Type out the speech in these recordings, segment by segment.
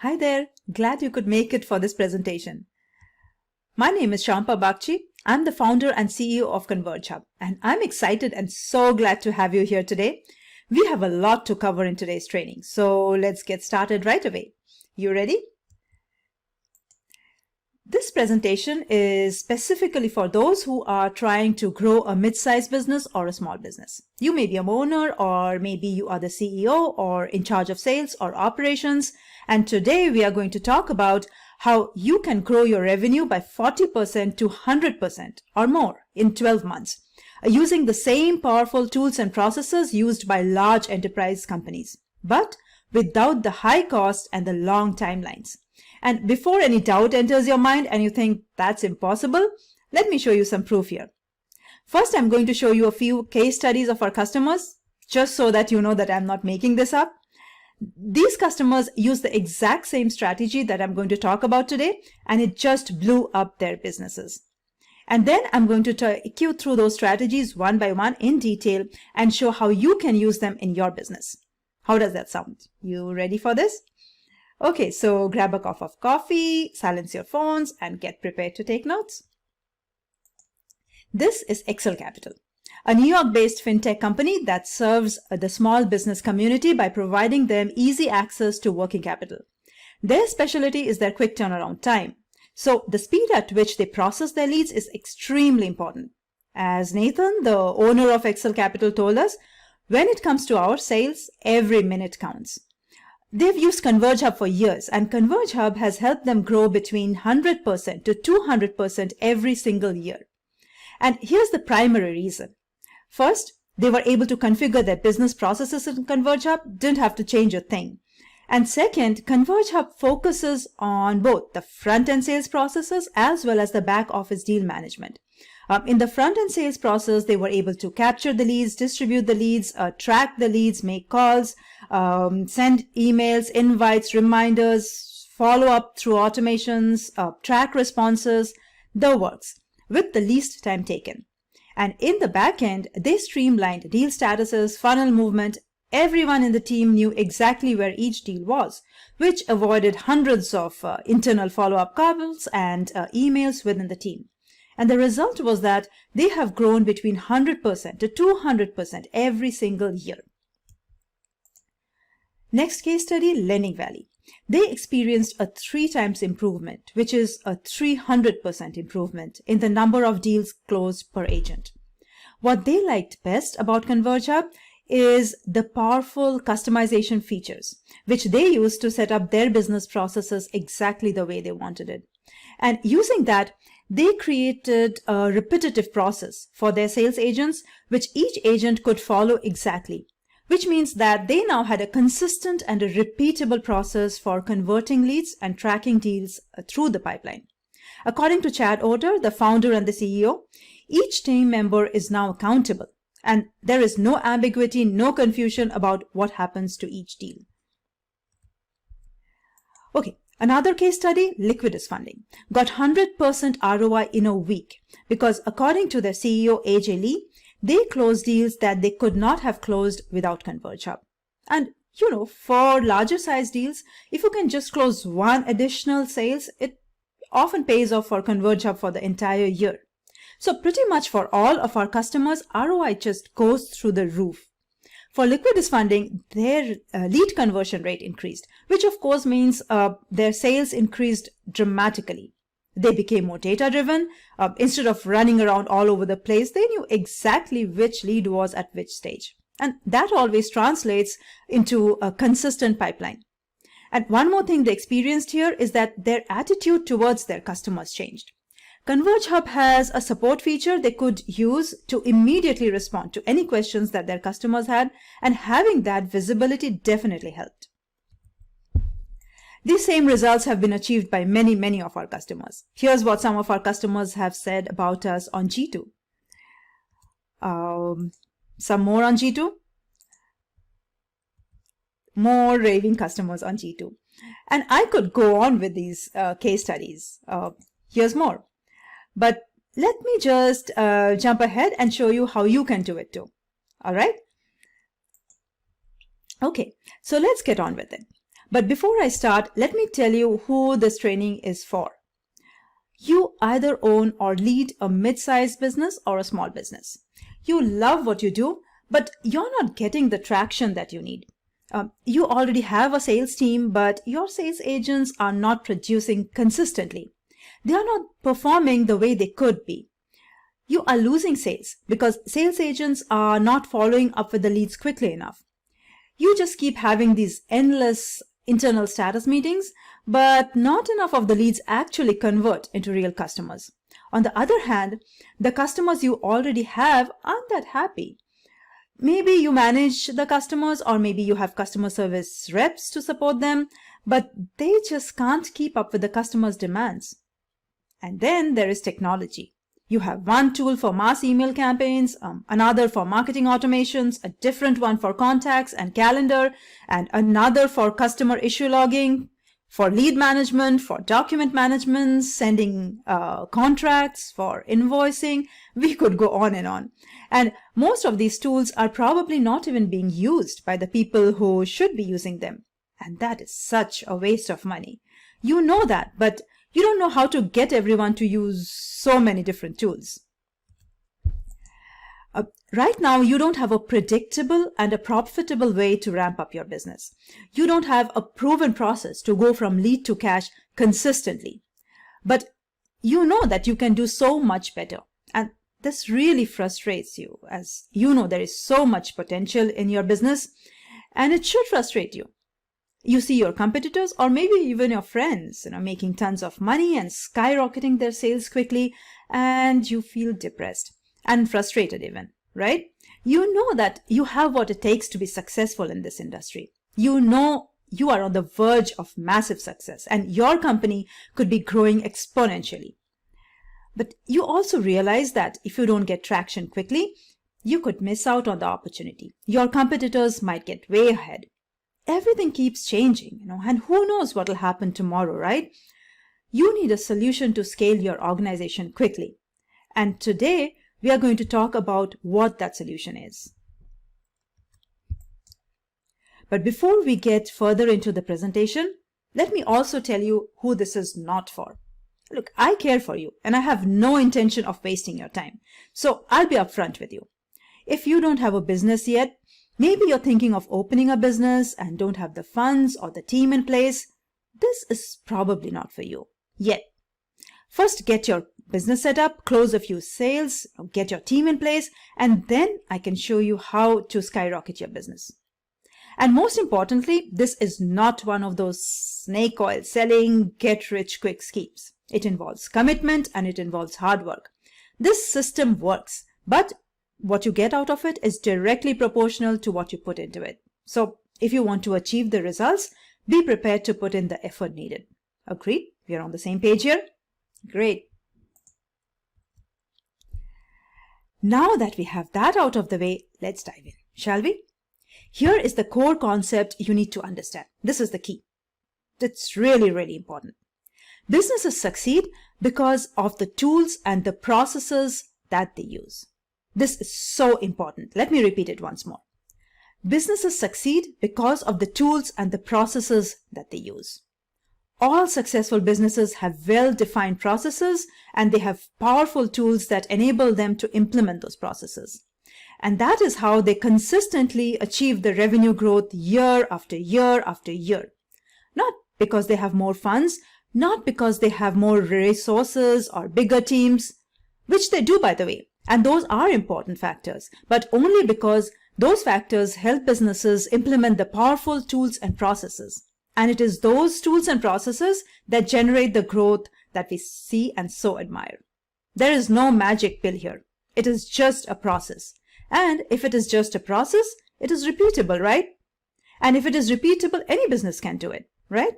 Hi there, glad you could make it for this presentation. My name is Shampa Bagchi. I'm the founder and CEO of ConvegeHub, and I'm excited and so glad to have you here today. We have a lot to cover in today's training, so let's get started right away. You ready? This presentation is specifically for those who are trying to grow a mid-sized business or a small business. You may be an owner, or maybe you are the CEO or in charge of sales or operations. And today we are going to talk about how you can grow your revenue by 40% to 100% or more in 12 months using the same powerful tools and processes used by large enterprise companies, but without the high cost and the long timelines. And before any doubt enters your mind and you think that's impossible, let me show you some proof here. First, I'm going to show you a few case studies of our customers, just so that you know that I'm not making this up. These customers use the exact same strategy that I'm going to talk about today, and it just blew up their businesses. And then I'm going to take you through those strategies one by one in detail and show how you can use them in your business. How does that sound? You ready for this? Okay, so grab a cup of coffee, silence your phones, and get prepared to take notes. This is Excel Capital, a New York-based fintech company that serves the small business community by providing them easy access to working capital. Their specialty is their quick turnaround time. So the speed at which they process their leads is extremely important. As Nathan, the owner of Excel Capital, told us, when it comes to our sales, every minute counts. They've used ConvegeHub for years, and ConvegeHub has helped them grow between 100% to 200% every single year. And here's the primary reason. First, they were able to configure their business processes in ConvegeHub, didn't have to change a thing. And second, ConvegeHub focuses on both the front-end sales processes as well as the back-office deal management. In the front-end sales process, they were able to capture the leads, distribute the leads, track the leads, make calls, send emails, invites, reminders, follow up through automations, track responses, the works, with the least time taken. And in the back end, they streamlined deal statuses, funnel movement. Everyone in the team knew exactly where each deal was, which avoided hundreds of internal follow-up calls and emails within the team. And the result was that they have grown between 100% to 200% every single year. Next case study, Lending Valley. They experienced a 3 times improvement, which is a 300% improvement in the number of deals closed per agent. What they liked best about ConvegeHub is the powerful customization features, which they used to set up their business processes exactly the way they wanted it. And using that, they created a repetitive process for their sales agents, which each agent could follow exactly, which means that they now had a consistent and a repeatable process for converting leads and tracking deals through the pipeline. According to Chad Oder, the founder and the CEO, each team member is now accountable, and there is no ambiguity, no confusion about what happens to each deal. Okay. Another case study, Liquidus Funding, got 100% ROI in a week because according to their CEO, AJ Lee, they closed deals that they could not have closed without ConvegeHub. And for larger size deals, if you can just close one additional sales, it often pays off for ConvegeHub for the entire year. So pretty much for all of our customers, ROI just goes through the roof. For Liquidus Funding, their lead conversion rate increased, which of course means their sales increased dramatically. They became more data-driven. Instead of running around all over the place, they knew exactly which lead was at which stage. And that always translates into a consistent pipeline. And one more thing they experienced here is that their attitude towards their customers changed. ConvegeHub has a support feature they could use to immediately respond to any questions that their customers had, and having that visibility definitely helped. These same results have been achieved by many of our customers. Here's what some of our customers have said about us on G2. Some more on G2. More raving customers on G2. And I could go on with these case studies. Here's more. But let me just jump ahead and show you how you can do it too. All right? Okay, so let's get on with it. But before I start, let me tell you who this training is for. You either own or lead a mid-sized business or a small business. You love what you do, but you're not getting the traction that you need. You already have a sales team, but your sales agents are not producing consistently. They are not performing the way they could be. You are losing sales because sales agents are not following up with the leads quickly enough. You just keep having these endless internal status meetings, but not enough of the leads actually convert into real customers. On the other hand, the customers you already have aren't that happy. Maybe you manage the customers, or maybe you have customer service reps to support them, but they just can't keep up with the customers' demands. And then there is technology. You have one tool for mass email campaigns, another for marketing automations, a different one for contacts and calendar, and another for customer issue logging, for lead management, for document management, sending contracts, for invoicing. We could go on and on. And most of these tools are probably not even being used by the people who should be using them. And that is such a waste of money. You know that, but you don't know how to get everyone to use so many different tools. Right now, you don't have a predictable and a profitable way to ramp up your business. You don't have a proven process to go from lead to cash consistently. But you know that you can do so much better. And this really frustrates you, as you know there is so much potential in your business, and it should frustrate you. You see your competitors or maybe even your friends, making tons of money and skyrocketing their sales quickly, and you feel depressed and frustrated even, right? You know that you have what it takes to be successful in this industry. You know you are on the verge of massive success and your company could be growing exponentially. But you also realize that if you don't get traction quickly, you could miss out on the opportunity. Your competitors might get way ahead. Everything keeps changing, and who knows what will happen tomorrow, right? You need a solution to scale your organization quickly. And today, we are going to talk about what that solution is. But before we get further into the presentation, let me also tell you who this is not for. Look, I care for you and I have no intention of wasting your time. So I'll be upfront with you. If you don't have a business yet, maybe you're thinking of opening a business and don't have the funds or the team in place, this is probably not for you yet. First, get your business set up, close a few sales, get your team in place, and then I can show you how to skyrocket your business. And most importantly, this is not one of those snake oil selling, get rich quick schemes. It involves commitment and it involves hard work. This system works, but what you get out of it is directly proportional to what you put into it. So if you want to achieve the results, be prepared to put in the effort needed. Agreed? We are on the same page here? Great. Now that we have that out of the way, let's dive in, shall we? Here is the core concept you need to understand. This is the key. It's really, really important. Businesses succeed because of the tools and the processes that they use. This is so important. Let me repeat it once more. Businesses succeed because of the tools and the processes that they use. All successful businesses have well-defined processes and they have powerful tools that enable them to implement those processes. And that is how they consistently achieve the revenue growth year after year after year. Not because they have more funds, not because they have more resources or bigger teams, which they do, by the way. And those are important factors, but only because those factors help businesses implement the powerful tools and processes. And it is those tools and processes that generate the growth that we see and so admire. There is no magic pill here. It is just a process. And if it is just a process, it is repeatable, right? And if it is repeatable, any business can do it, right?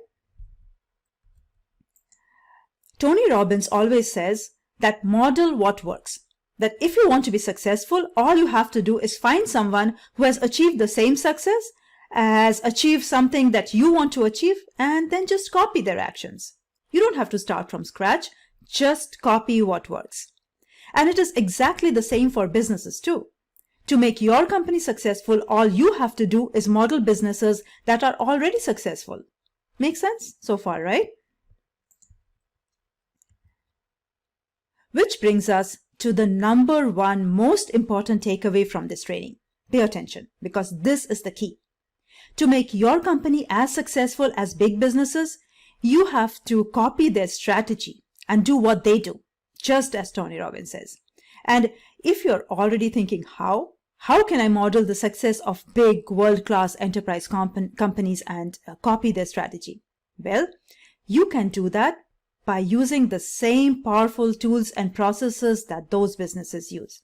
Tony Robbins always says that model what works. That if you want to be successful, all you have to do is find someone who has achieved the same success, has achieved something that you want to achieve, and then just copy their actions. You don't have to start from scratch, just copy what works. And it is exactly the same for businesses too. To make your company successful, all you have to do is model businesses that are already successful. Make sense so far, right? Which brings us to the number one most important takeaway from this training. Pay attention, because this is the key. To make your company as successful as big businesses, you have to copy their strategy and do what they do, just as Tony Robbins says. And if you're already thinking, how can I model the success of big world-class enterprise companies and copy their strategy? Well, you can do that by using the same powerful tools and processes that those businesses use.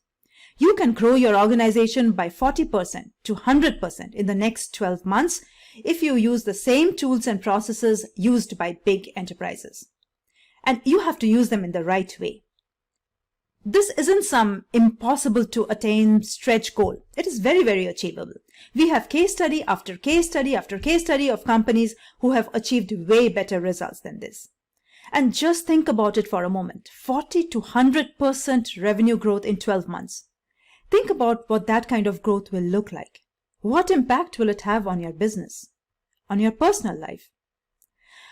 You can grow your organization by 40% to 100% in the next 12 months if you use the same tools and processes used by big enterprises. And you have to use them in the right way. This isn't some impossible to attain stretch goal. It is very, very achievable. We have case study after case study after case study of companies who have achieved way better results than this. And just think about it for a moment. 40 to 100% revenue growth in 12 months. Think about what that kind of growth will look like. What impact will it have on your business, on your personal life?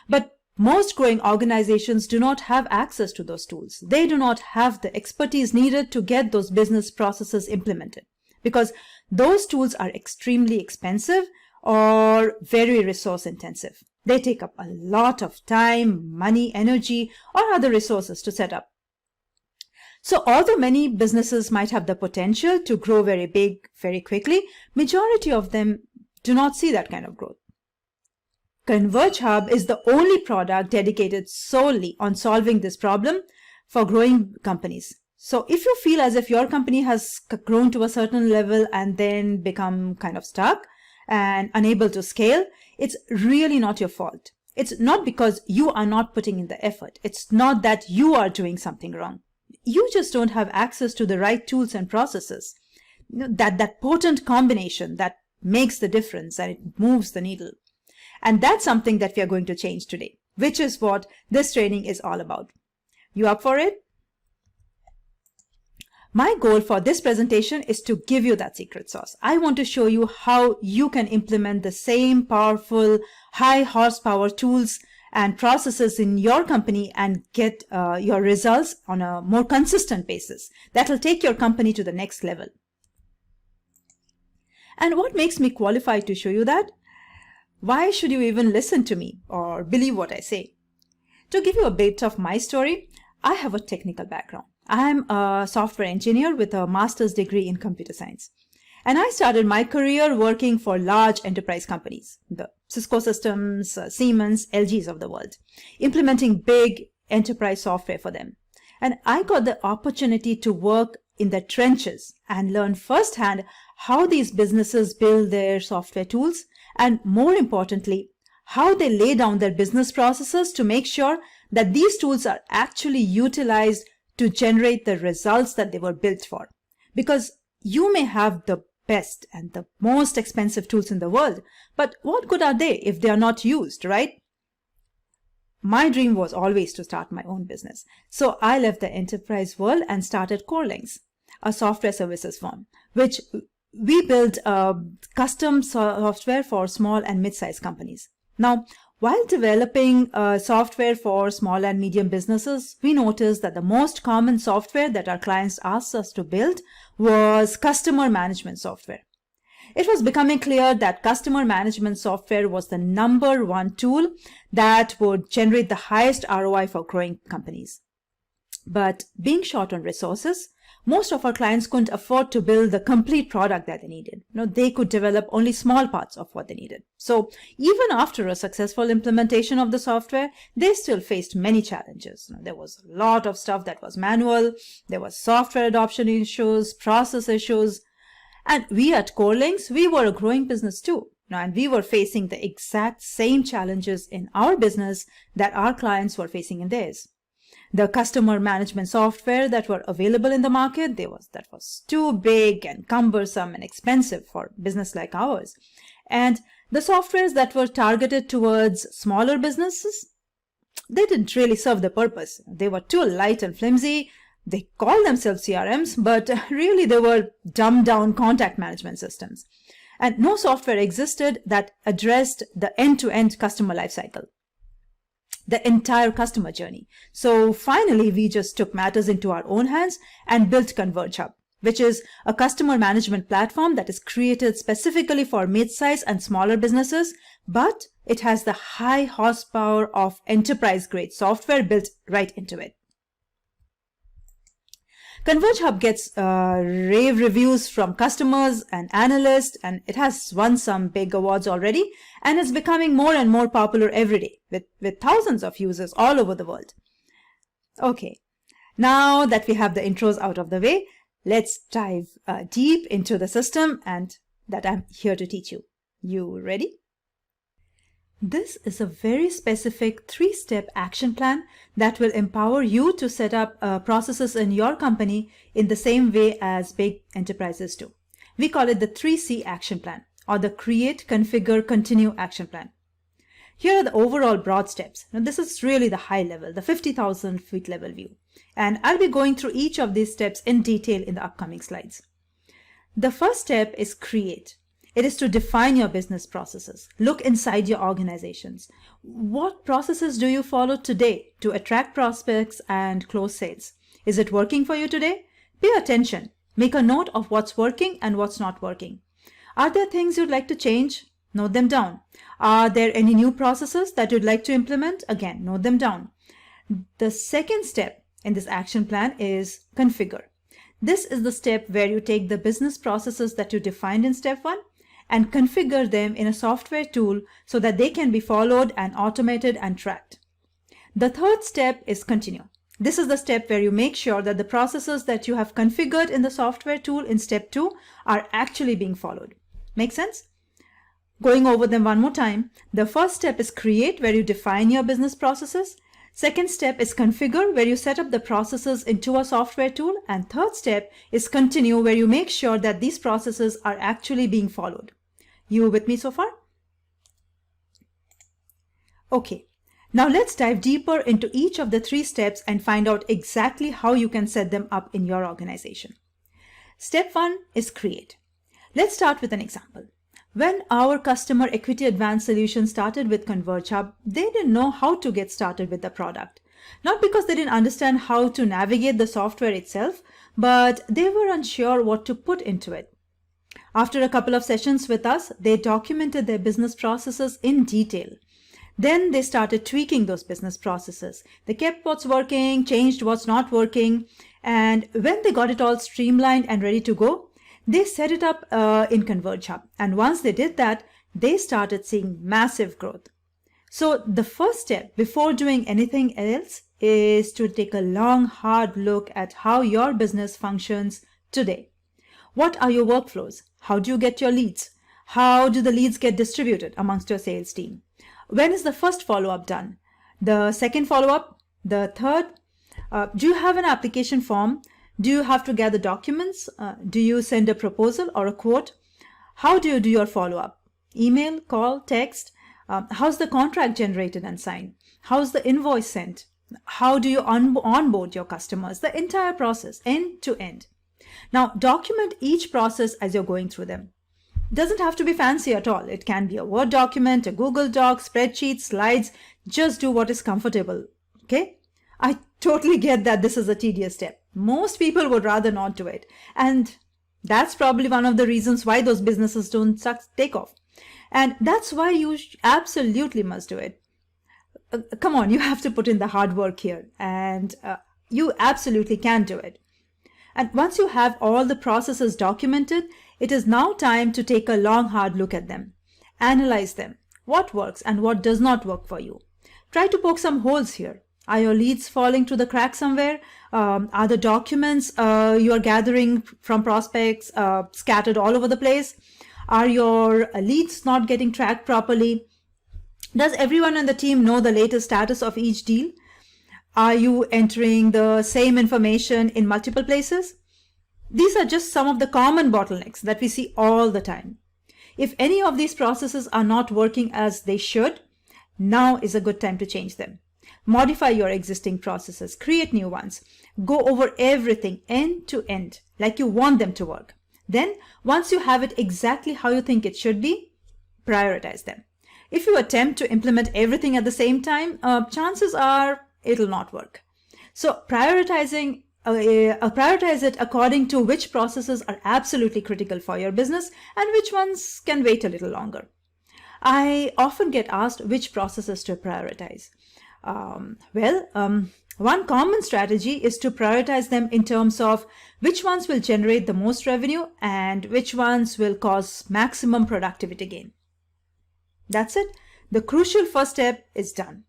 But most growing organizations do not have access to those tools. They do not have the expertise needed to get those business processes implemented because those tools are extremely expensive or very resource intensive. They take up a lot of time, money, energy, or other resources to set up. So although many businesses might have the potential to grow very big very quickly, majority of them do not see that kind of growth. ConvegeHub is the only product dedicated solely on solving this problem for growing companies. So if you feel as if your company has grown to a certain level and then become kind of stuck and unable to scale, it's really not your fault. It's not because you are not putting in the effort. It's not that you are doing something wrong. You just don't have access to the right tools and processes. That potent combination that makes the difference and it moves the needle. And that's something that we are going to change today, which is what this training is all about. You up for it? My goal for this presentation is to give you that secret sauce. I want to show you how you can implement the same powerful, high horsepower tools and processes in your company and get your results on a more consistent basis. That will take your company to the next level. And what makes me qualified to show you that? Why should you even listen to me or believe what I say? To give you a bit of my story, I have a technical background. I'm a software engineer with a master's degree in computer science. And I started my career working for large enterprise companies, the Cisco Systems, Siemens, LGs of the world, implementing big enterprise software for them. And I got the opportunity to work in the trenches and learn firsthand how these businesses build their software tools, and more importantly, how they lay down their business processes to make sure that these tools are actually utilized to generate the results that they were built for. Because you may have the best and the most expensive tools in the world, but what good are they if they are not used, right? My dream was always to start my own business. So I left the enterprise world and started CoreLinks, a software services firm, which we built custom software for small and mid-sized companies. Now, while developing software for small and medium businesses, we noticed that the most common software that our clients asked us to build was customer management software. It was becoming clear that customer management software was the number one tool that would generate the highest ROI for growing companies. But being short on resources, most of our clients couldn't afford to build the complete product that they needed. They could develop only small parts of what they needed. So even after a successful implementation of the software, they still faced many challenges. There was a lot of stuff that was manual. There was software adoption issues, process issues. And we at CoreLinks, we were a growing business too. And we were facing the exact same challenges in our business that our clients were facing in theirs. The customer management software that were available in the market, that was too big and cumbersome and expensive for business like ours. And the softwares that were targeted towards smaller businesses, they didn't really serve the purpose. They were too light and flimsy. They call themselves CRMs, but really they were dumbed down contact management systems. And no software existed that addressed the end-to-end customer lifecycle, the entire customer journey. So finally, we just took matters into our own hands and built ConvegeHub, which is a customer management platform that is created specifically for mid-size and smaller businesses, but it has the high horsepower of enterprise-grade software built right into it. ConvegeHub gets rave reviews from customers and analysts, and it has won some big awards already, and is becoming more and more popular every day with thousands of users all over the world. Okay, now that we have the intros out of the way, let's dive deep into the system and that I'm here to teach you. You ready? This is a very specific 3-step action plan that will empower you to set up processes in your company in the same way as big enterprises do. We call it the 3C action plan, or the Create, Configure, Continue action plan. Here are the overall broad steps. Now, this is really the high level, the 50,000 feet level view. And I'll be going through each of these steps in detail in the upcoming slides. The first step is create. It is to define your business processes. Look inside your organizations. What processes do you follow today to attract prospects and close sales? Is it working for you today? Pay attention. Make a note of what's working and what's not working. Are there things you'd like to change? Note them down. Are there any new processes that you'd like to implement? Again, note them down. The second step in this action plan is configure. This is the step where you take the business processes that you defined in step 1 and configure them in a software tool so that they can be followed and automated and tracked. The third step is continue. This is the step where you make sure that the processes that you have configured in the software tool in step 2 are actually being followed. Make sense? Going over them one more time. The first step is create, where you define your business processes. Second step is configure, where you set up the processes into a software tool. And third step is continue, where you make sure that these processes are actually being followed. You with me so far? Okay, now let's dive deeper into each of the 3 steps and find out exactly how you can set them up in your organization. Step 1 is create. Let's start with an example. When our customer equity advanced solution started with ConvegeHub, they didn't know how to get started with the product. Not because they didn't understand how to navigate the software itself, but they were unsure what to put into it. After a couple of sessions with us, they documented their business processes in detail. Then they started tweaking those business processes. They kept what's working, changed what's not working, and when they got it all streamlined and ready to go, they set it up in ConvegeHub. And once they did that, they started seeing massive growth. So the first step before doing anything else is to take a long, hard look at how your business functions today. What are your workflows? How do you get your leads? How do the leads get distributed amongst your sales team? When is the first follow-up done? The second follow-up? The third? Do you have an application form? Do you have to gather documents? Do you send a proposal or a quote? How do you do your follow-up? Email, call, text? How's the contract generated and signed? How's the invoice sent? How do you onboard your customers? The entire process, end to end. Now, document each process as you're going through them. It doesn't have to be fancy at all. It can be a Word document, a Google Doc, spreadsheet, slides. Just do what is comfortable, okay? I totally get that this is a tedious step. Most people would rather not do it. And that's probably one of the reasons why those businesses don't take off. And that's why you absolutely must do it. Come on, you have to put in the hard work here. And you absolutely can do it. And once you have all the processes documented, it is now time to take a long, hard look at them. Analyze them. What works and what does not work for you. Try to poke some holes here. Are your leads falling through the cracks somewhere? Are the documents you are gathering from prospects scattered all over the place? Are your leads not getting tracked properly? Does everyone on the team know the latest status of each deal? Are you entering the same information in multiple places? These are just some of the common bottlenecks that we see all the time. If any of these processes are not working as they should, now is a good time to change them. Modify your existing processes, create new ones, go over everything end to end like you want them to work. Then, once you have it exactly how you think it should be, prioritize them. If you attempt to implement everything at the same time, chances are it'll not work. So prioritize it according to which processes are absolutely critical for your business and which ones can wait a little longer. I often get asked which processes to prioritize. One common strategy is to prioritize them in terms of which ones will generate the most revenue and which ones will cause maximum productivity gain. That's it. The crucial first step is done.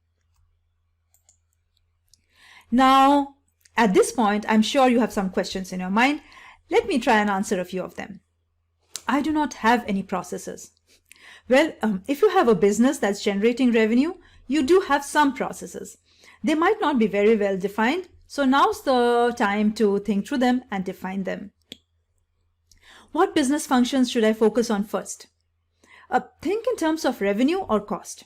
Now, at this point, I'm sure you have some questions in your mind. Let me try and answer a few of them. I do not have any processes. Well, if you have a business that's generating revenue, you do have some processes. They might not be very well defined, so now's the time to think through them and define them. What business functions should I focus on first? Think in terms of revenue or cost.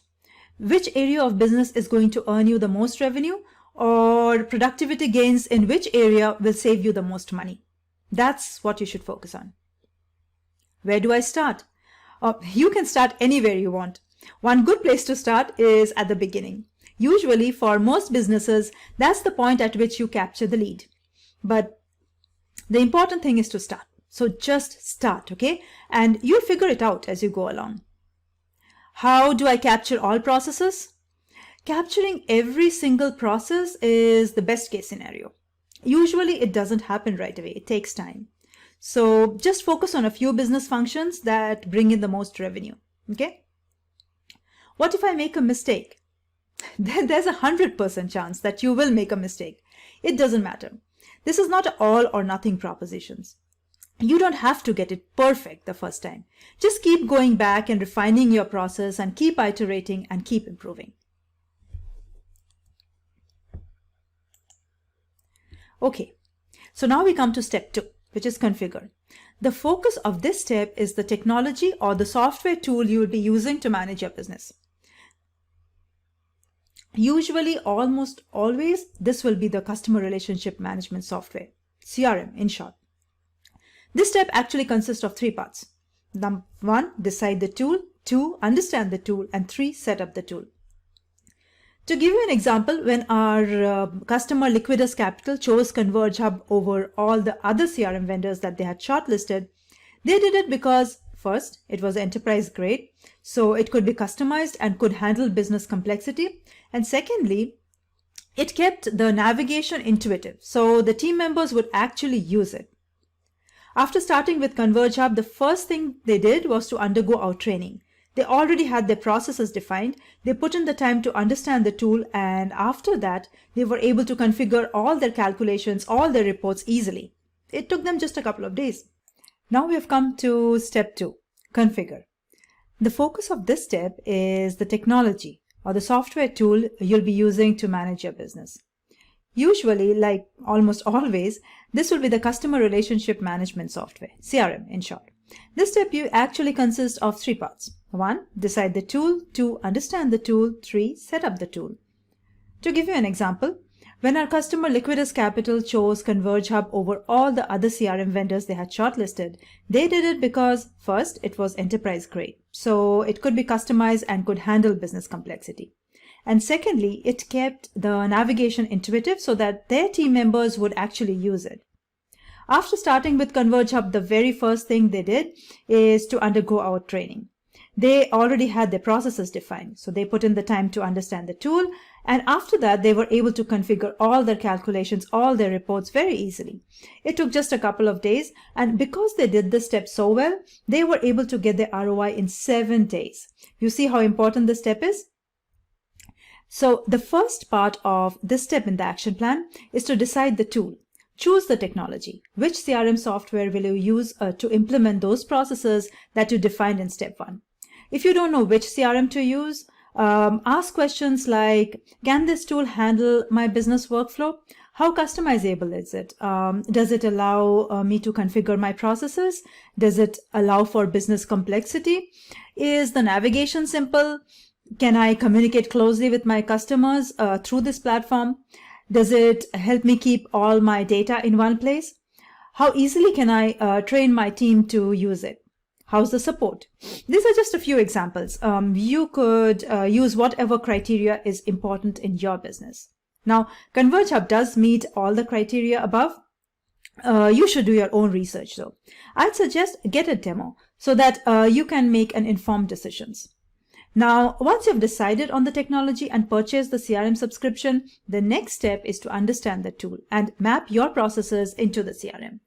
Which area of business is going to earn you the most revenue, or productivity gains in which area will save you the most money? That's what you should focus on. Where do I start? You can start anywhere you want. One good place to start is at the beginning. Usually, for most businesses, that's the point at which you capture the lead. But the important thing is to start. So just start, okay? And you'll figure it out as you go along. How do I capture all processes? Capturing every single process is the best case scenario. Usually it doesn't happen right away. It takes time. So just focus on a few business functions that bring in the most revenue, okay? What if I make a mistake? Then there's 100% chance that you will make a mistake. It doesn't matter. This is not all or nothing propositions. You don't have to get it perfect the first time. Just keep going back and refining your process and keep iterating and keep improving. Okay, so now we come to step 2, which is configure. The focus of this step is the technology or the software tool you will be using to manage your business. Usually, almost always, this will be the customer relationship management software, CRM in short. This step actually consists of 3 parts. Number 1, decide the tool, 2, understand the tool, and 3, set up the tool. To give you an example, when our customer Liquidus Capital chose ConvegeHub over all the other CRM vendors that they had shortlisted, they did it because first, it was enterprise grade, so it could be customized and could handle business complexity. And secondly, it kept the navigation intuitive, so the team members would actually use it. After starting with ConvegeHub, the first thing they did was to undergo our training. They already had their processes defined, they put in the time to understand the tool, and after that, they were able to configure all their calculations, all their reports easily. It took them just a couple of days. Now we have come to step 2, configure. The focus of this step is the technology or the software tool you'll be using to manage your business. Usually, like almost always, this will be the customer relationship management software, CRM in short. This step actually consists of 3 parts. 1, decide the tool, 2, understand the tool, 3, set up the tool. To give you an example, when our customer Liquidus Capital chose ConvegeHub over all the other CRM vendors they had shortlisted, they did it because first, it was enterprise grade, so it could be customized and could handle business complexity. And secondly, it kept the navigation intuitive so that their team members would actually use it. After starting with ConvegeHub, the very first thing they did is to undergo our training. They already had their processes defined, so they put in the time to understand the tool, and after that, they were able to configure all their calculations, all their reports very easily. It took just a couple of days, and because they did this step so well, they were able to get their ROI in 7 days. You see how important this step is? So the first part of this step in the action plan is to decide the tool. Choose the technology. Which CRM software will you use to implement those processes that you defined in step 1? If you don't know which CRM to use, ask questions like, can this tool handle my business workflow? How customizable is it? Does it allow me to configure my processes? Does it allow for business complexity? Is the navigation simple? Can I communicate closely with my customers through this platform? Does it help me keep all my data in one place? How easily can I train my team to use it? How's the support? These are just a few examples. You could use whatever criteria is important in your business. Now, ConvegeHub does meet all the criteria above. You should do your own research though. I'd suggest get a demo so that you can make an informed decisions. Now, once you've decided on the technology and purchased the CRM subscription, the next step is to understand the tool and map your processes into the CRM.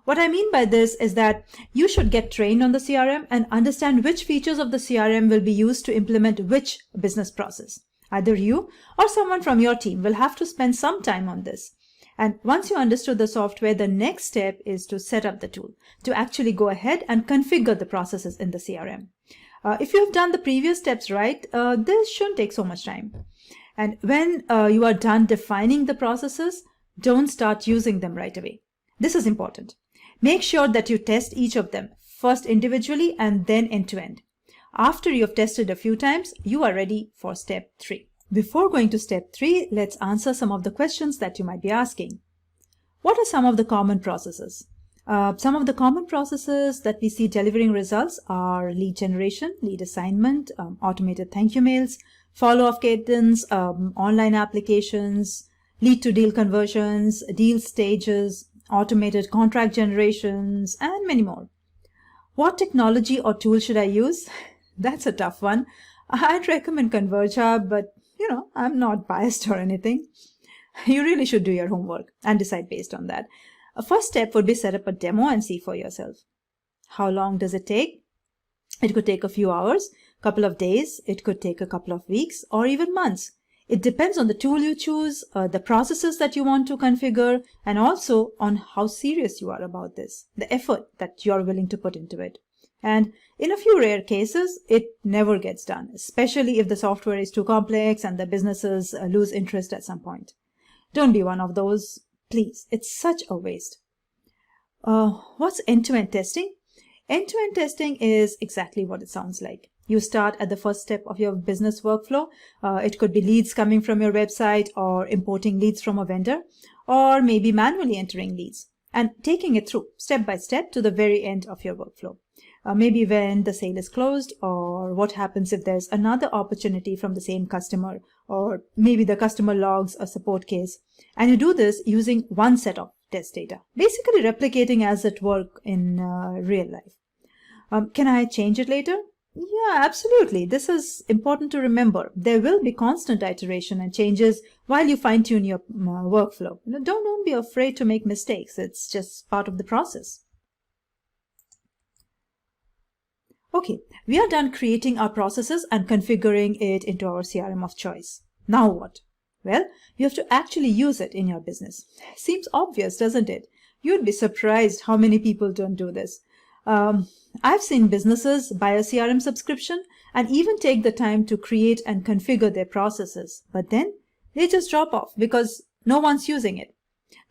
What I mean by this is that you should get trained on the CRM and understand which features of the CRM will be used to implement which business process. Either you or someone from your team will have to spend some time on this. And once you understood the software, the next step is to set up the tool, to actually go ahead and configure the processes in the CRM. If you have done the previous steps right, this shouldn't take so much time. And when you are done defining the processes, don't start using them right away. This is important. Make sure that you test each of them, first individually and then end-to-end. After you have tested a few times, you are ready for step 3. Before going to step 3, let's answer some of the questions that you might be asking. What are some of the common processes? Some of the common processes that we see delivering results are lead generation, lead assignment, automated thank you mails, follow-up cadence, online applications, lead to deal conversions, deal stages, automated contract generations, and many more. What technology or tool should I use? That's a tough one. I'd recommend ConvegeHub, but I'm not biased or anything. You really should do your homework and decide based on that. A first step would be set up a demo and see for yourself. How long does it take? It could take a few hours, a couple of days, it could take a couple of weeks, or even months. It depends on the tool you choose, the processes that you want to configure, and also on how serious you are about this, the effort that you're willing to put into it. And in a few rare cases, it never gets done, especially if the software is too complex and the businesses lose interest at some point. Don't be one of those, please. It's such a waste. What's end-to-end testing? End-to-end testing is exactly what it sounds like. You start at the first step of your business workflow. It could be leads coming from your website or importing leads from a vendor, or maybe manually entering leads and taking it through step by step to the very end of your workflow. Maybe when the sale is closed, or what happens if there's another opportunity from the same customer, or maybe the customer logs a support case. And you do this using one set of test data, basically replicating as it works in real life. Can I change it later? Yeah, absolutely. This is important to remember. There will be constant iteration and changes while you fine-tune your workflow. Don't be afraid to make mistakes. It's just part of the process. Okay, we are done creating our processes and configuring it into our CRM of choice. Now what? Well, you have to actually use it in your business. Seems obvious, doesn't it? You'd be surprised how many people don't do this. I've seen businesses buy a CRM subscription and even take the time to create and configure their processes, but then they just drop off because no one's using it.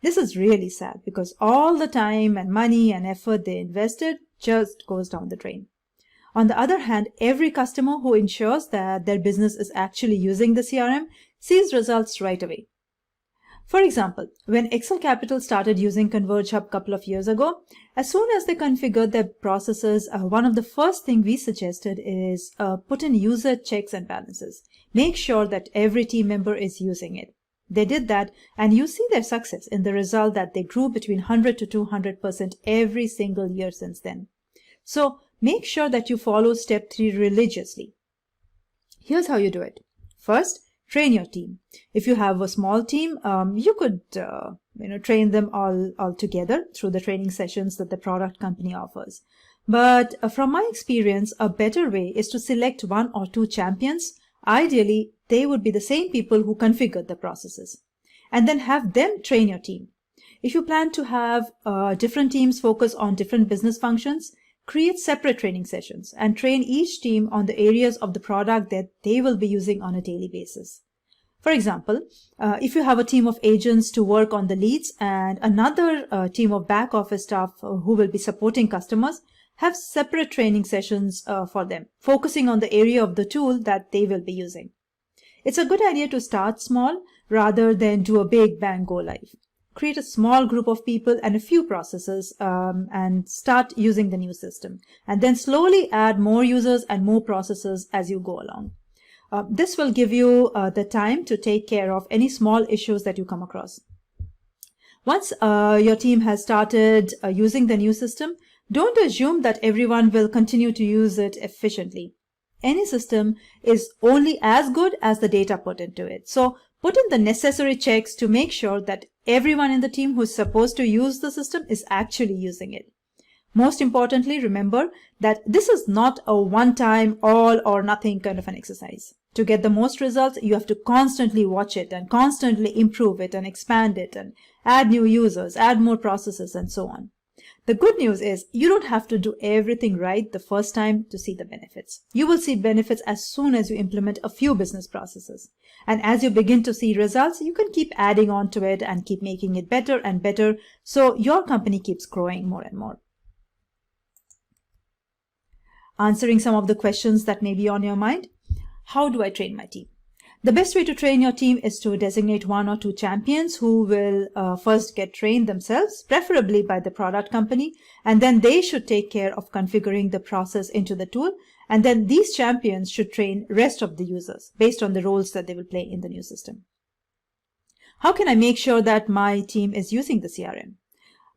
This is really sad because all the time and money and effort they invested just goes down the drain. On the other hand, every customer who ensures that their business is actually using the CRM sees results right away. For example, when Excel Capital started using ConvegeHub a couple of years ago, as soon as they configured their processes, one of the first things we suggested is put in user checks and balances. Make sure that every team member is using it. They did that, and you see their success in the result that they grew between 100 to 200% every single year since then. So make sure that you follow step 3 religiously. Here's how you do it. First, train your team. If you have a small team, you could train them all together through the training sessions that the product company offers. But from my experience, a better way is to select 1 or 2 champions. Ideally, they would be the same people who configured the processes, and then have them train your team. If you plan to have different teams focus on different business functions, create separate training sessions and train each team on the areas of the product that they will be using on a daily basis. For example, if you have a team of agents to work on the leads and another team of back office staff who will be supporting customers, have separate training sessions for them, focusing on the area of the tool that they will be using. It's a good idea to start small rather than do a big bang go live. create a small group of people and a few processes and start using the new system. And then slowly add more users and more processes as you go along. This will give you the time to take care of any small issues that you come across. Once your team has started using the new system, don't assume that everyone will continue to use it efficiently. Any system is only as good as the data put into it. So put in the necessary checks to make sure that everyone in the team who's supposed to use the system is actually using it. Most importantly, remember that this is not a one-time all or nothing kind of an exercise. To get the most results, you have to constantly watch it and constantly improve it and expand it and add new users, add more processes, and so on. The good news is you don't have to do everything right the first time to see the benefits. You will see benefits as soon as you implement a few business processes. And as you begin to see results, you can keep adding on to it and keep making it better and better, so your company keeps growing more and more. Answering some of the questions that may be on your mind. How do I train my team? The best way to train your team is to designate 1 or 2 champions who will first get trained themselves, preferably by the product company, and then they should take care of configuring the process into the tool, and then these champions should train rest of the users based on the roles that they will play in the new system. How can I make sure that my team is using the CRM?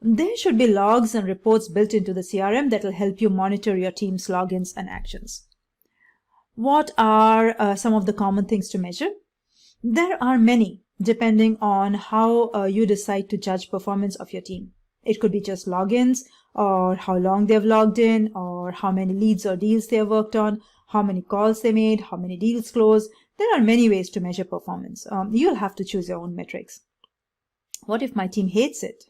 There should be logs and reports built into the CRM that will help you monitor your team's logins and actions. What are some of the common things to measure? There are many, depending on how you decide to judge performance of your team. It could be just logins, or how long they've logged in, or how many leads or deals they have worked on, how many calls they made, how many deals closed. There are many ways to measure performance. You'll have to choose your own metrics. What if my team hates it?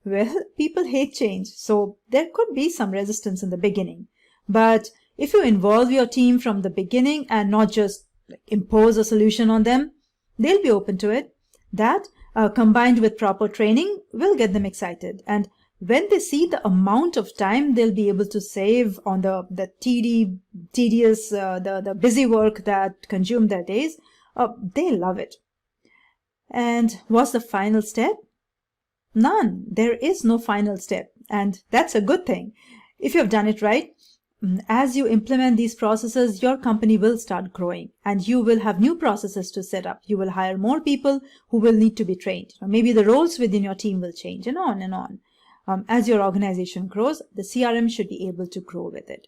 Well, people hate change, so there could be some resistance in the beginning. But if you involve your team from the beginning and not just impose a solution on them, they'll be open to it. That, combined with proper training, will get them excited. And when they see the amount of time they'll be able to save on the tedious, the busy work that consume their days, they love it. And what's the final step? None. There is no final step. And that's a good thing. If you've done it right, as you implement these processes, your company will start growing and you will have new processes to set up. You will hire more people who will need to be trained. Or maybe the roles within your team will change, and on and on. As your organization grows, the CRM should be able to grow with it.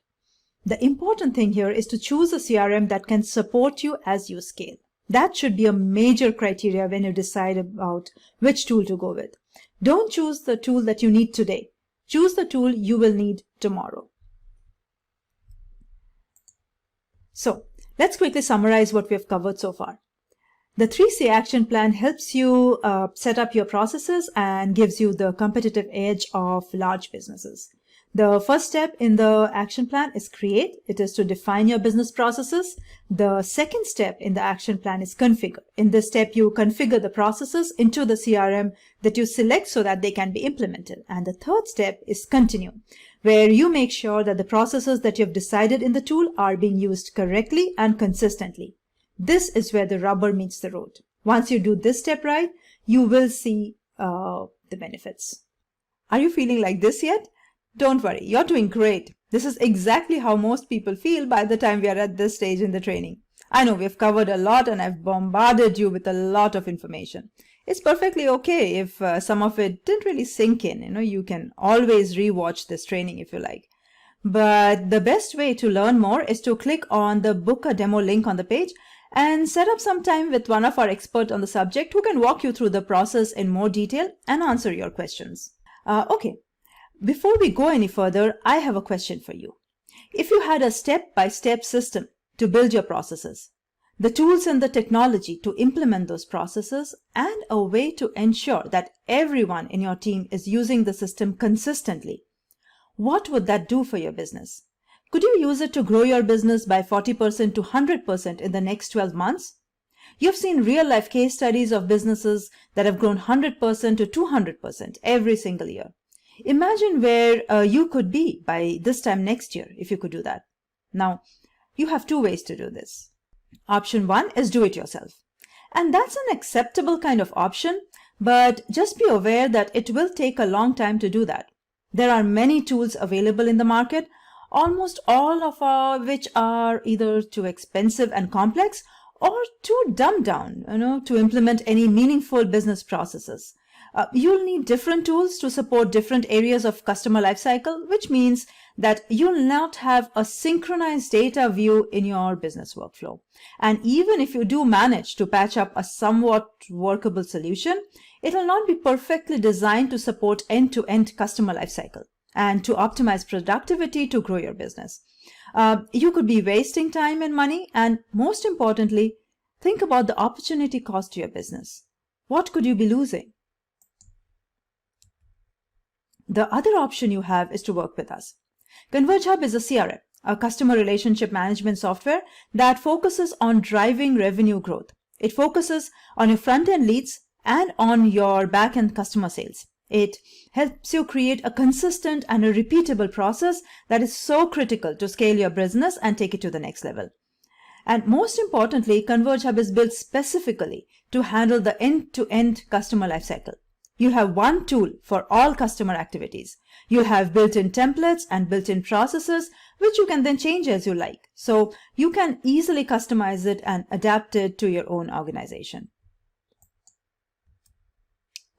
The important thing here is to choose a CRM that can support you as you scale. That should be a major criteria when you decide about which tool to go with. Don't choose the tool that you need today. Choose the tool you will need tomorrow. So let's quickly summarize what we have covered so far. The 3C action plan helps you set up your processes and gives you the competitive edge of large businesses. The first step in the action plan is create. It is to define your business processes. The second step in the action plan is configure. In this step, you configure the processes into the CRM that you select so that they can be implemented. And the third step is continue, where you make sure that the processes that you have decided in the tool are being used correctly and consistently. This is where the rubber meets the road. Once you do this step right, you will see the benefits. Are you feeling like this yet? Don't worry, you're doing great. This is exactly how most people feel by the time we are at this stage in the training. I know we've covered a lot and I've bombarded you with a lot of information. It's perfectly okay if some of it didn't really sink in. You can always rewatch this training if you like. But the best way to learn more is to click on the book a demo link on the page and set up some time with one of our experts on the subject who can walk you through the process in more detail and answer your questions. Okay. Before we go any further, I have a question for you. If you had a step-by-step system to build your processes, the tools and the technology to implement those processes, and a way to ensure that everyone in your team is using the system consistently, what would that do for your business? Could you use it to grow your business by 40% to 100% in the next 12 months? You've seen real-life case studies of businesses that have grown 100% to 200% every single year. Imagine where you could be by this time next year if you could do that. Now, you have 2 ways to do this. Option 1 is do it yourself. And that's an acceptable kind of option, but just be aware that it will take a long time to do that. There are many tools available in the market, almost all of which are either too expensive and complex or too dumbed down, to implement any meaningful business processes. You'll need different tools to support different areas of customer lifecycle, which means that you'll not have a synchronized data view in your business workflow. And even if you do manage to patch up a somewhat workable solution, it will not be perfectly designed to support end-to-end customer lifecycle and to optimize productivity to grow your business. You could be wasting time and money, and most importantly, think about the opportunity cost to your business. What could you be losing? The other option you have is to work with us. ConvegeHub is a CRM, a customer relationship management software that focuses on driving revenue growth. It focuses on your front-end leads and on your back-end customer sales. It helps you create a consistent and a repeatable process that is so critical to scale your business and take it to the next level. And most importantly, ConvegeHub is built specifically to handle the end-to-end customer lifecycle. You'll have one tool for all customer activities. You'll have built-in templates and built-in processes, which you can then change as you like. So you can easily customize it and adapt it to your own organization.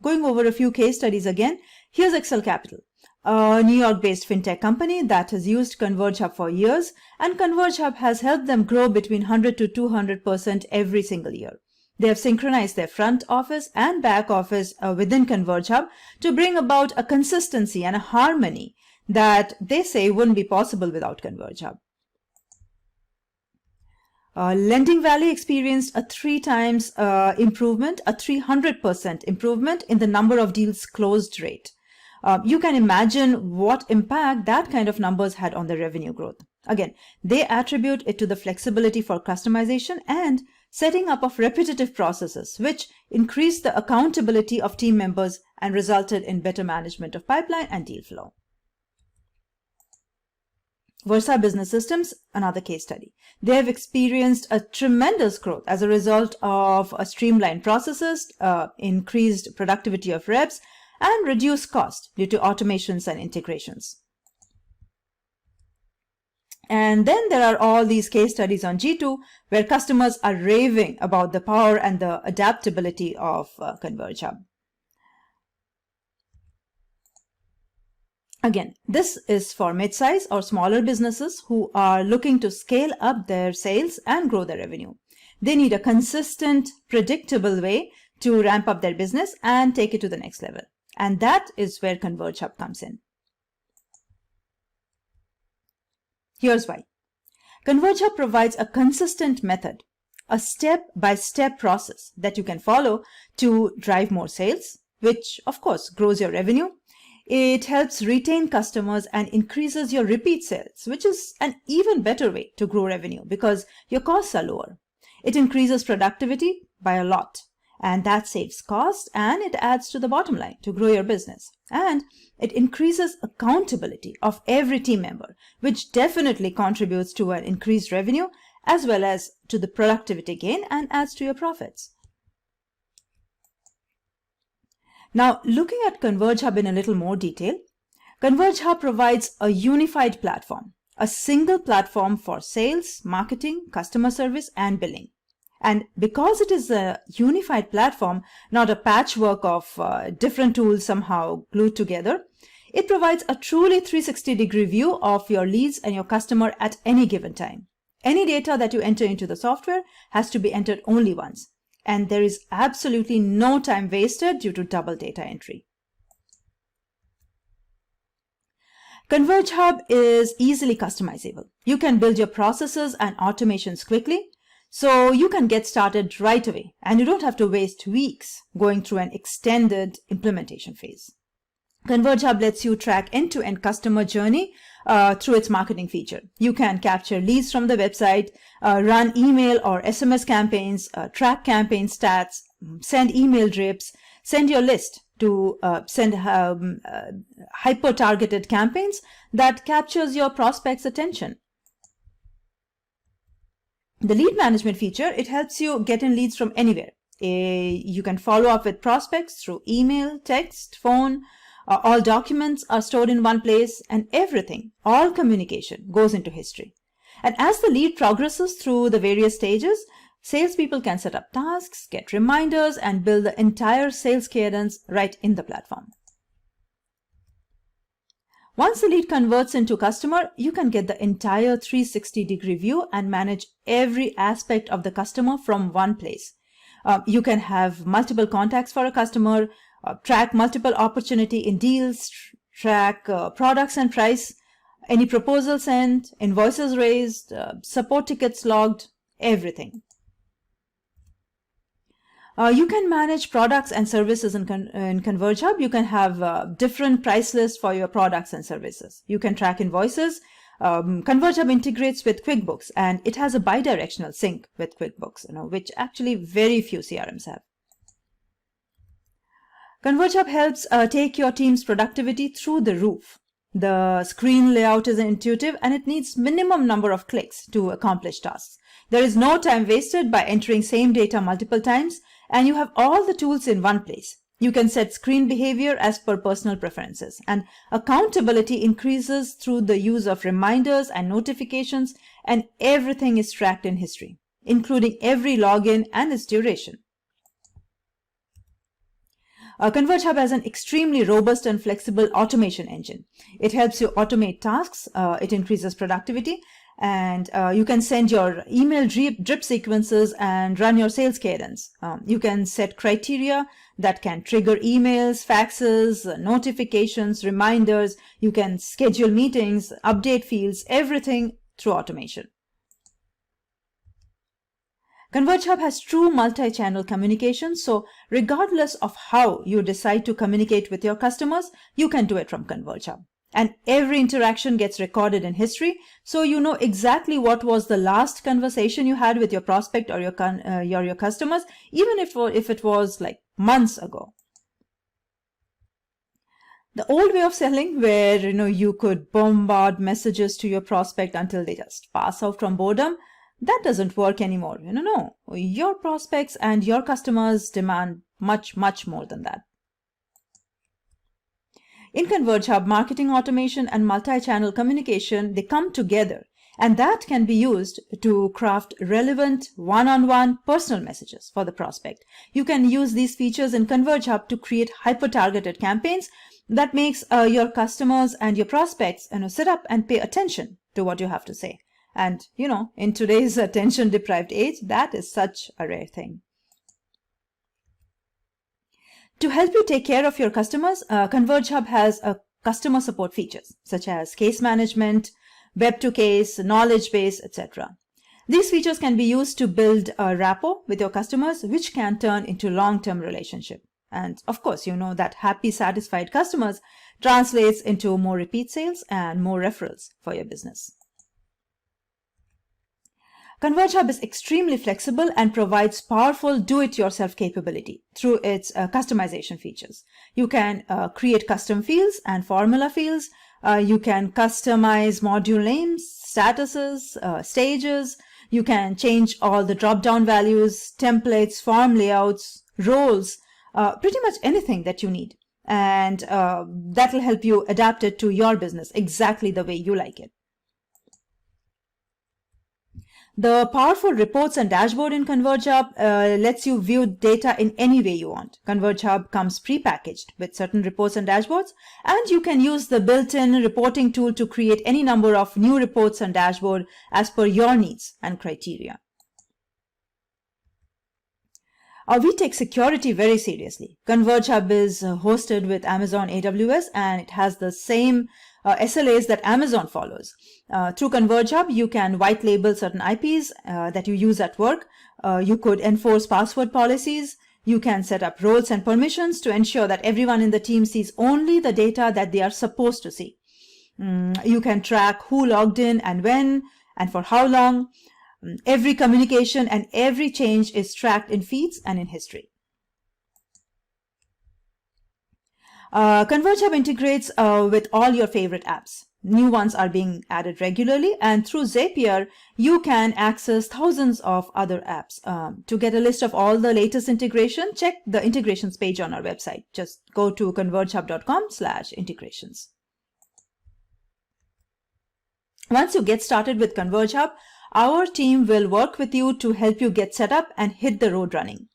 Going over a few case studies again, here's Excel Capital, a New York-based fintech company that has used ConvegeHub for years, and ConvegeHub has helped them grow between 100 to 200% every single year. They have synchronized their front office and back office within ConvegeHub to bring about a consistency and a harmony that they say wouldn't be possible without ConvegeHub. Lending Valley experienced a 300% improvement in the number of deals closed rate. You can imagine what impact that kind of numbers had on their revenue growth. Again, they attribute it to the flexibility for customization and setting up of repetitive processes, which increased the accountability of team members and resulted in better management of pipeline and deal flow. Versa Business Systems, another case study. They have experienced a tremendous growth as a result of streamlined processes, increased productivity of reps, and reduced cost due to automations and integrations. And then there are all these case studies on G2 where customers are raving about the power and the adaptability of ConvegeHub. Again, this is for mid-size or smaller businesses who are looking to scale up their sales and grow their revenue. They need a consistent, predictable way to ramp up their business and take it to the next level. And that is where ConvegeHub comes in. Here's why. ConvegeHub provides a consistent method, a step-by-step process that you can follow to drive more sales, which of course grows your revenue. It helps retain customers and increases your repeat sales, which is an even better way to grow revenue because your costs are lower. It increases productivity by a lot, and that saves cost and it adds to the bottom line to grow your business. And it increases accountability of every team member, which definitely contributes to an increased revenue as well as to the productivity gain and adds to your profits. Now, looking at ConvegeHub in a little more detail, ConvegeHub provides a unified platform, a single platform for sales, marketing, customer service, and billing. And because it is a unified platform, not a patchwork of different tools somehow glued together, it provides a truly 360-degree view of your leads and your customer at any given time. Any data that you enter into the software has to be entered only once, and there is absolutely no time wasted due to double data entry. ConvegeHub is easily customizable. You can build your processes and automations quickly, so you can get started right away, and you don't have to waste weeks going through an extended implementation phase. ConvegeHub lets you track end-to-end customer journey through its marketing feature. You can capture leads from the website, run email or SMS campaigns, track campaign stats, send email drips, send your list to send hyper-targeted campaigns that captures your prospects' attention. The lead management feature, it helps you get in leads from anywhere. You can follow up with prospects through email, text, phone. All documents are stored in one place, and everything, all communication goes into history. And as the lead progresses through the various stages, salespeople can set up tasks, get reminders, and build the entire sales cadence right in the platform. Once the lead converts into customer, you can get the entire 360-degree view and manage every aspect of the customer from one place. You can have multiple contacts for a customer, track multiple opportunity in deals, track products and price, any proposal sent, invoices raised, support tickets logged, everything. You can manage products and services in ConvegeHub. You can have different price lists for your products and services. You can track invoices. ConvegeHub integrates with QuickBooks, and it has a bidirectional sync with QuickBooks, which actually very few CRMs have. ConvegeHub helps take your team's productivity through the roof. The screen layout is intuitive, and it needs minimum number of clicks to accomplish tasks. There is no time wasted by entering same data multiple times, and you have all the tools in one place. You can set screen behavior as per personal preferences, and accountability increases through the use of reminders and notifications, and everything is tracked in history, including every login and its duration. ConvegeHub has an extremely robust and flexible automation engine. It helps you automate tasks, it increases productivity, and you can send your email drip sequences and run your sales cadence. You can set criteria that can trigger emails, faxes, notifications, reminders. You can schedule meetings, update fields, everything through automation. ConvegeHub has true multi-channel communication, so regardless of how you decide to communicate with your customers, you can do it from ConvegeHub. And every interaction gets recorded in history, so you know exactly what was the last conversation you had with your prospect or your customers, even if it was like months ago. The old way of selling, where you could bombard messages to your prospect until they just pass out from boredom, that doesn't work anymore. No, your prospects and your customers demand much, much more than that. In ConvegeHub, marketing automation and multi-channel communication, they come together, and that can be used to craft relevant one-on-one personal messages for the prospect. You can use these features in ConvegeHub to create hyper-targeted campaigns that makes your customers and your prospects sit up and pay attention to what you have to say. And, in today's attention-deprived age, that is such a rare thing. To help you take care of your customers, ConvegeHub has customer support features, such as case management, web-to-case, knowledge base, etc. These features can be used to build a rapport with your customers, which can turn into long-term relationship. And of course, that happy, satisfied customers translates into more repeat sales and more referrals for your business. ConvegeHub is extremely flexible and provides powerful do-it-yourself capability through its customization features. You can create custom fields and formula fields. You can customize module names, statuses, stages. You can change all the drop-down values, templates, form layouts, roles, pretty much anything that you need. And that will help you adapt it to your business exactly the way you like it. The powerful reports and dashboard in ConvegeHub lets you view data in any way you want. ConvegeHub comes pre-packaged with certain reports and dashboards, and you can use the built-in reporting tool to create any number of new reports and dashboard as per your needs and criteria. We take security very seriously. ConvegeHub is hosted with Amazon AWS, and it has the same SLAs that Amazon follows. Through ConvegeHub, you can white label certain IPs that you use at work. You could enforce password policies. You can set up roles and permissions to ensure that everyone in the team sees only the data that they are supposed to see. You can track who logged in and when and for how long. Every communication and every change is tracked in feeds and in history. ConvegeHub integrates with all your favorite apps. New ones are being added regularly, and through Zapier, you can access thousands of other apps. To get a list of all the latest integration, check the integrations page on our website. Just go to convergehub.com/integrations. Once you get started with ConvegeHub, our team will work with you to help you get set up and hit the road running.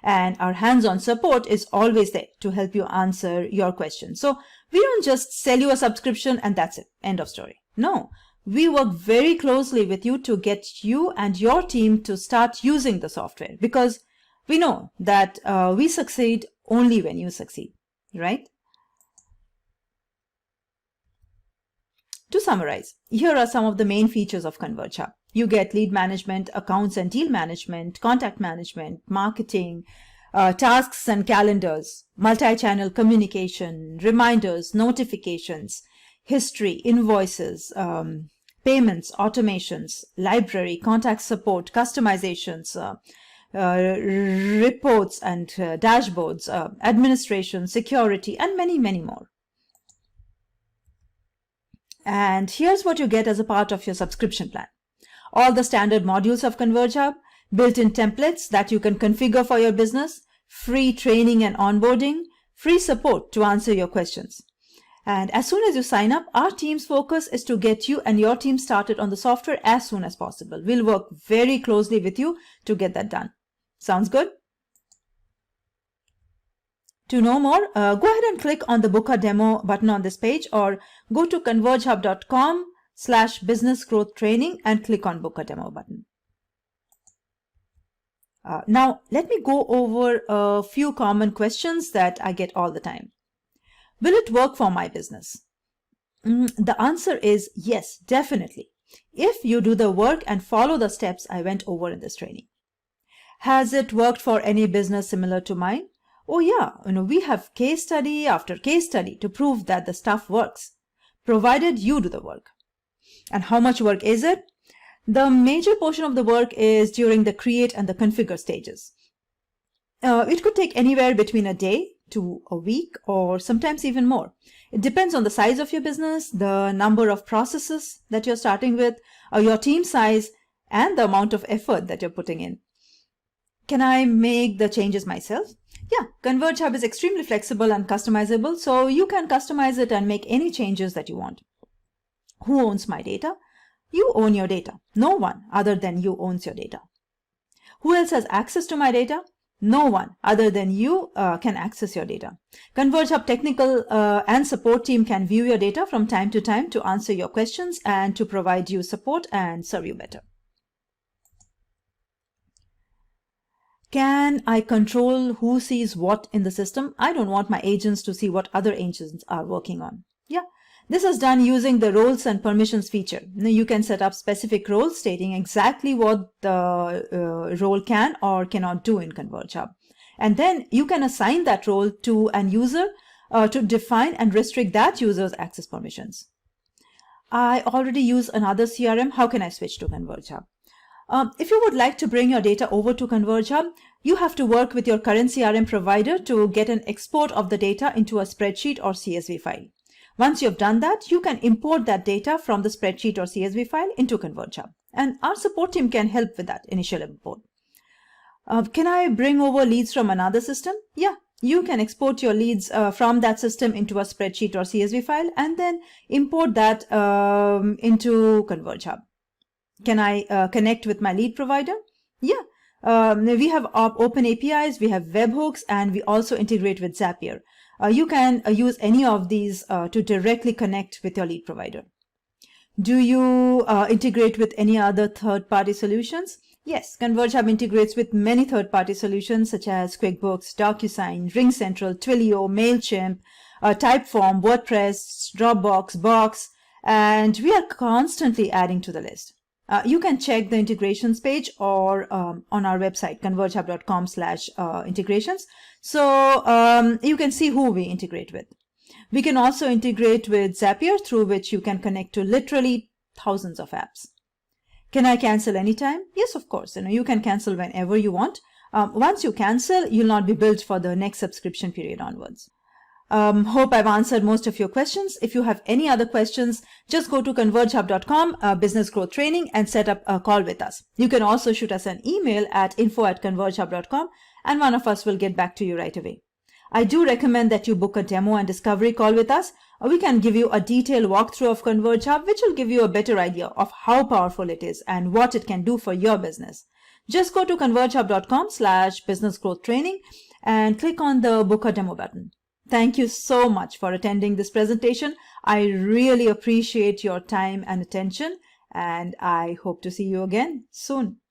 And our hands-on support is always there to help you answer your questions. So we don't just sell you a subscription and that's it, end of story. No, we work very closely with you to get you and your team to start using the software, because we know that we succeed only when you succeed, right? To summarize, here are some of the main features of ConvegeHub. You get lead management, accounts and deal management, contact management, marketing, tasks and calendars, multi-channel communication, reminders, notifications, history, invoices, payments, automations, library, contact support, customizations, reports and dashboards, administration, security, and many, many more. And here's what you get as a part of your subscription plan. All the standard modules of ConvegeHub, built-in templates that you can configure for your business, free training and onboarding, free support to answer your questions. And as soon as you sign up, our team's focus is to get you and your team started on the software as soon as possible. We'll work very closely with you to get that done. Sounds good? To know more, go ahead and click on the Book a Demo button on this page, or go to convergehub.com/business growth training and click on Book a Demo button. Now, let me go over a few common questions that I get all the time. Will it work for my business? The answer is yes, definitely, if you do the work and follow the steps I went over in this training. Has it worked for any business similar to mine? Oh yeah, we have case study after case study to prove that the stuff works, provided you do the work. And how much work is it? The major portion of the work is during the create and the configure stages. It could take anywhere between a day to a week, or sometimes even more. It depends on the size of your business, the number of processes that you're starting with, your team size, and the amount of effort that you're putting in. Can I make the changes myself? Yeah, ConvegeHub is extremely flexible and customizable, so you can customize it and make any changes that you want. Who owns my data? You own your data. No one other than you owns your data. Who else has access to my data? No one other than you can access your data. ConvegeHub technical and support team can view your data from time to time to answer your questions and to provide you support and serve you better. Can I control who sees what in the system? I don't want my agents to see what other agents are working on. Yeah, this is done using the roles and permissions feature. Now you can set up specific roles stating exactly what the role can or cannot do in ConvegeHub. And then you can assign that role to an user to define and restrict that user's access permissions. I already use another CRM. How can I switch to ConvegeHub? If you would like to bring your data over to ConvegeHub, you have to work with your current CRM provider to get an export of the data into a spreadsheet or CSV file. Once you've done that, you can import that data from the spreadsheet or CSV file into ConvegeHub. And our support team can help with that initial import. Can I bring over leads from another system? Yeah, you can export your leads from that system into a spreadsheet or CSV file and then import that into ConvegeHub. Can I connect with my lead provider? Yeah, we have open APIs, we have webhooks, and we also integrate with Zapier. You can use any of these to directly connect with your lead provider. Do you integrate with any other third-party solutions? Yes, ConvegeHub integrates with many third-party solutions such as QuickBooks, DocuSign, RingCentral, Twilio, MailChimp, Typeform, WordPress, Dropbox, Box, and we are constantly adding to the list. You can check the integrations page or on our website, convergehub.com/integrations. So you can see who we integrate with. We can also integrate with Zapier, through which you can connect to literally thousands of apps. Can I cancel anytime? Yes, of course. You can cancel whenever you want. Once you cancel, you'll not be billed for the next subscription period onwards. Hope I've answered most of your questions. If you have any other questions, just go to ConvegeHub.com, business growth training, and set up a call with us. You can also shoot us an email at info@ConvegeHub.com, and one of us will get back to you right away. I do recommend that you book a demo and discovery call with us. We can give you a detailed walkthrough of ConvegeHub, which will give you a better idea of how powerful it is and what it can do for your business. Just go to ConvegeHub.com/business growth training and click on the book a demo button. Thank you so much for attending this presentation. I really appreciate your time and attention, and I hope to see you again soon.